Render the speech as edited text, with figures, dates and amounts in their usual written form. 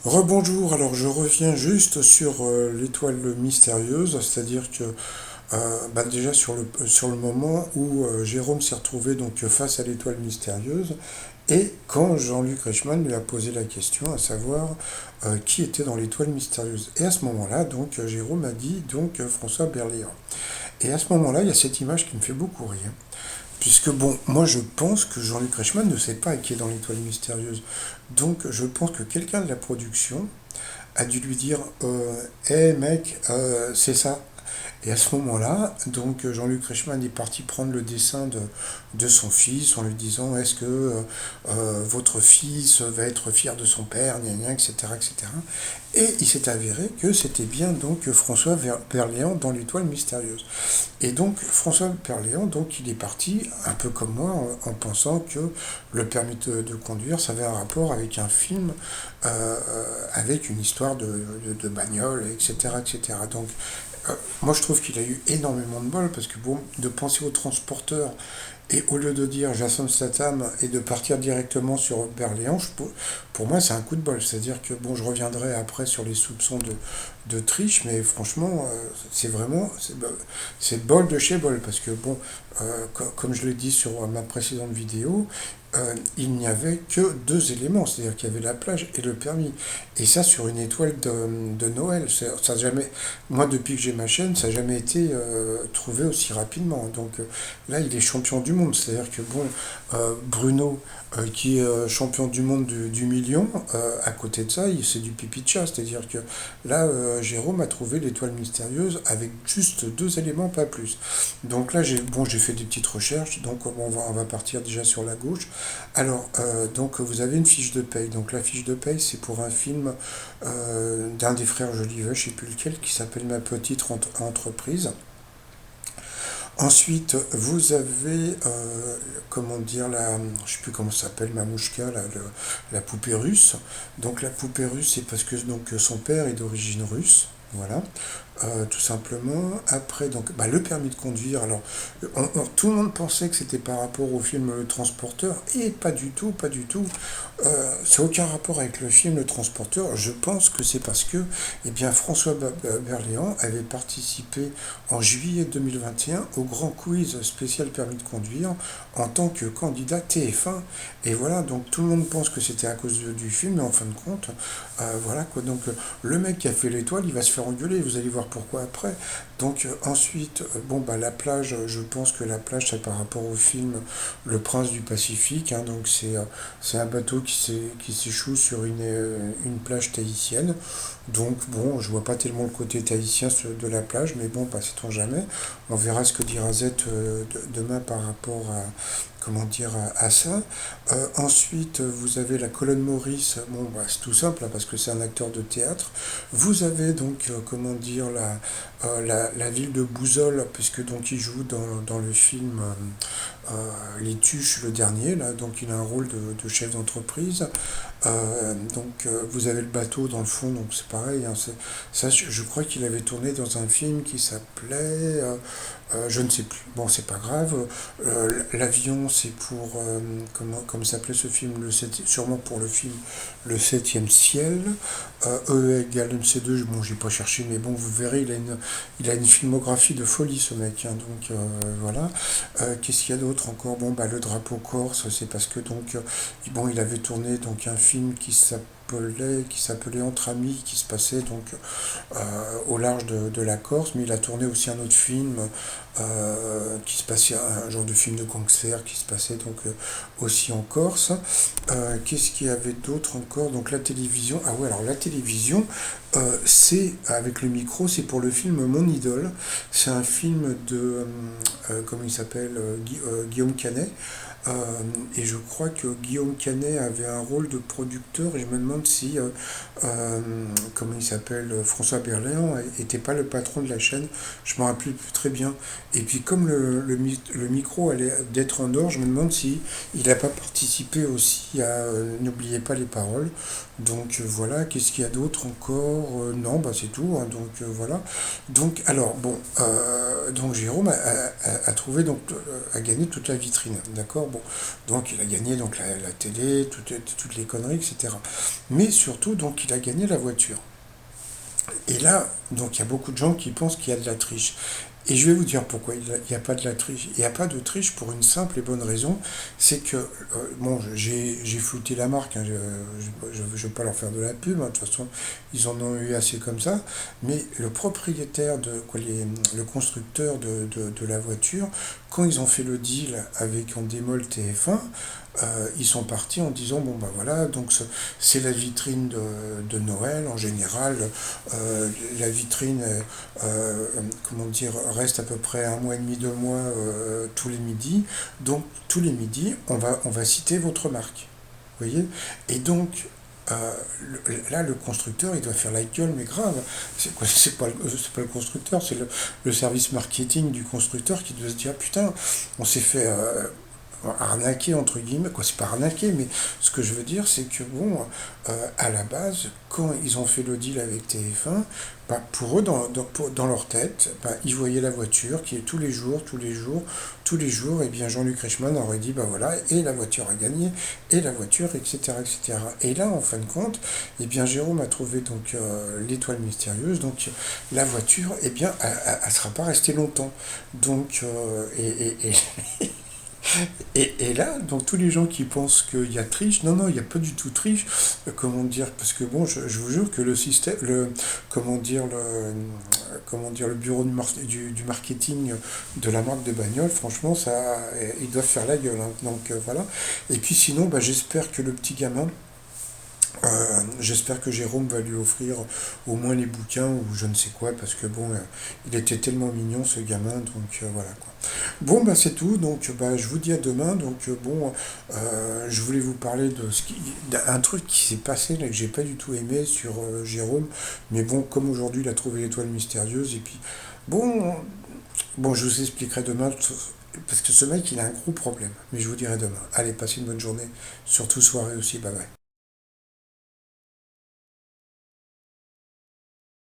Rebonjour, alors je reviens juste sur l'étoile mystérieuse, c'est-à-dire que déjà sur le moment où Jérôme s'est retrouvé donc face à l'étoile mystérieuse et quand Jean-Luc Reichmann lui a posé la question à savoir qui était dans l'étoile mystérieuse. Et à ce moment-là, donc Jérôme a dit donc François Berléand. Et à ce moment-là, il y a cette image qui me fait beaucoup rire. Puisque bon, moi je pense que Jean-Luc Reichmann ne sait pas qui est dans l'étoile mystérieuse. Donc je pense que quelqu'un de la production a dû lui dire hé mec, c'est ça. Et à ce moment-là, donc Jean-Luc Reichmann est parti prendre le dessin de son fils en lui disant est-ce que votre fils va être fier de son père, gna gna, etc., etc. Et il s'est avéré que c'était bien donc François Berléand dans l'étoile mystérieuse. Et donc François Berléand, donc il est parti un peu comme moi en pensant que le permis de conduire, ça avait un rapport avec un film, avec une histoire de bagnole, etc., etc. Donc moi, je trouve qu'il a eu énormément de bol parce que, bon, de penser au transporteur et au lieu de dire Jason Statham et de partir directement sur Berléand, pour moi, c'est un coup de bol. C'est-à-dire que, bon, je reviendrai après sur les soupçons de triche, mais franchement, c'est vraiment, c'est bol de chez bol parce que, bon, comme je l'ai dit sur ma précédente vidéo, il n'y avait que deux éléments, c'est-à-dire qu'il y avait la plage et le permis. Et ça sur une étoile de Noël. Ça a jamais, moi, depuis que j'ai ma chaîne, ça n'a jamais été trouvé aussi rapidement. Donc là, il est champion du monde. C'est-à-dire que, bon, Bruno, qui est champion du monde du million, à côté de ça, c'est du pipi de chat. C'est-à-dire que là, Jérôme a trouvé l'étoile mystérieuse avec juste deux éléments, pas plus. Donc là, j'ai fait des petites recherches. Donc on va partir déjà sur la gauche. Alors, donc vous avez une fiche de paye. Donc la fiche de paye, c'est pour un film d'un des frères Jolivet, je ne sais plus lequel, qui s'appelle Ma petite entreprise. Ensuite, vous avez, comment dire, je sais plus comment ça s'appelle, Mamouchka, la poupée russe. Donc la poupée russe, c'est parce que donc, son père est d'origine russe. Voilà, tout simplement. Après, donc, le permis de conduire. Alors, tout le monde pensait que c'était par rapport au film Le Transporteur, et pas du tout, pas du tout. C'est aucun rapport avec le film Le Transporteur. Je pense que c'est parce que, eh bien, François Berléand avait participé en juillet 2021 au grand quiz spécial permis de conduire en tant que candidat TF1. Et voilà, donc tout le monde pense que c'était à cause du film, mais en fin de compte, voilà quoi. Donc le mec qui a fait l'étoile, il va se faire engueuler. Vous allez voir pourquoi après. Donc ensuite, bon la plage, je pense que la plage c'est par rapport au film Le Prince du Pacifique. Hein, donc c'est un bateau qui s'échoue sur une plage tahitienne. Donc bon, je vois pas tellement le côté tahitien de la plage, mais bon, pas sait-on jamais. On verra ce que dira Z demain par rapport à comment dire à ça. Ensuite, vous avez la colonne Maurice. Bon, c'est tout simple hein, parce que c'est un acteur de théâtre. Vous avez donc comment dire la ville de Bouzol, puisque donc il joue dans le film Les Tuches, le dernier. Là, donc il a un rôle de chef d'entreprise. Vous avez le bateau dans le fond, donc c'est pareil. Hein, ça, je crois qu'il avait tourné dans un film qui s'appelait, je ne sais plus. Bon, c'est pas grave. L'avion, c'est pour comment s'appelait ce film, sûrement pour le film Le Septième Ciel. E égale MC2. Bon, j'ai pas cherché, mais bon, vous verrez, il a une filmographie de folie, ce mec. Hein, donc voilà. Qu'est-ce qu'il y a d'autre encore? Bon, le drapeau corse, c'est parce que donc bon, il avait tourné donc un film qui s'appelait Entre Amis, qui se passait donc au large de la Corse, mais il a tourné aussi un autre film qui se passait, un genre de film de gangster qui se passait donc aussi en Corse. Qu'est-ce qu'il y avait d'autre encore? Donc la télévision. Ah ouais, alors la télévision, c'est avec le micro, c'est pour le film Mon Idole. C'est un film de comment il s'appelle, Guillaume Canet. Euh, et je crois que Guillaume Canet avait un rôle de producteur et je me demande si, euh, comment il s'appelle, François Berléand n'était pas le patron de la chaîne, je ne me rappelle plus très bien. Et puis comme le micro allait d'être en or, je me demande si il n'a pas participé aussi à N'oubliez pas les paroles. Donc voilà, qu'est-ce qu'il y a d'autre encore? Non, c'est tout. Hein, donc voilà. Donc alors bon, donc Jérôme a trouvé donc a gagné toute la vitrine, d'accord. Bon, donc il a gagné donc la télé, toutes les conneries, etc. mais surtout, donc, il a gagné la voiture. Et là, donc, il y a beaucoup de gens qui pensent qu'il y a de la triche. Et je vais vous dire pourquoi il n'y a pas de la triche. Il n'y a pas de triche pour une simple et bonne raison, c'est que, bon, j'ai flouté la marque, hein, je ne veux pas leur faire de la pub, hein, de toute façon, ils en ont eu assez comme ça, mais le propriétaire, le constructeur de la voiture, quand ils ont fait le deal avec Endemol TF1, ils sont partis en disant, bon ben voilà, donc c'est la vitrine de Noël en général, la vitrine, euh, comment dire, reste à peu près un mois et demi, 2 mois tous les midis. Donc tous les midis, on va citer votre marque. Vous voyez. Et donc, là, le constructeur, il doit faire la gueule, mais grave. C'est pas le constructeur, c'est le service marketing du constructeur qui doit se dire, putain, on s'est fait arnaquer entre guillemets, quoi, c'est pas arnaquer, mais ce que je veux dire, c'est que bon, à la base, quand ils ont fait le deal avec TF1, bah, pour eux, dans leur tête, bah, ils voyaient la voiture qui est tous les jours, tous les jours, tous les jours, et bien Jean-Luc Reichmann aurait dit, bah voilà, et la voiture a gagné, et la voiture, etc., etc. Et là, en fin de compte, et bien Jérôme a trouvé donc l'étoile mystérieuse, donc la voiture, et bien, elle sera pas restée longtemps. Donc, et là, donc tous les gens qui pensent qu'il y a triche, non, non, il n'y a pas du tout triche. Comment dire, parce que bon, je vous jure que le système, comment dire, le bureau du marketing de la marque de bagnole, franchement, ça, ils doivent faire la gueule, hein. Donc voilà. Et puis sinon, bah, j'espère que le petit gamin, j'espère que Jérôme va lui offrir au moins les bouquins ou je ne sais quoi, parce que bon, il était tellement mignon ce gamin, donc voilà quoi. Bon, bah c'est tout, donc bah, je vous dis à demain. Donc bon, je voulais vous parler d'un truc qui s'est passé là, que j'ai pas du tout aimé sur Jérôme, mais bon, comme aujourd'hui il a trouvé l'étoile mystérieuse, et puis bon, bon, je vous expliquerai demain, parce que ce mec il a un gros problème, mais je vous dirai demain. Allez, passez une bonne journée, surtout soirée aussi, bye bye.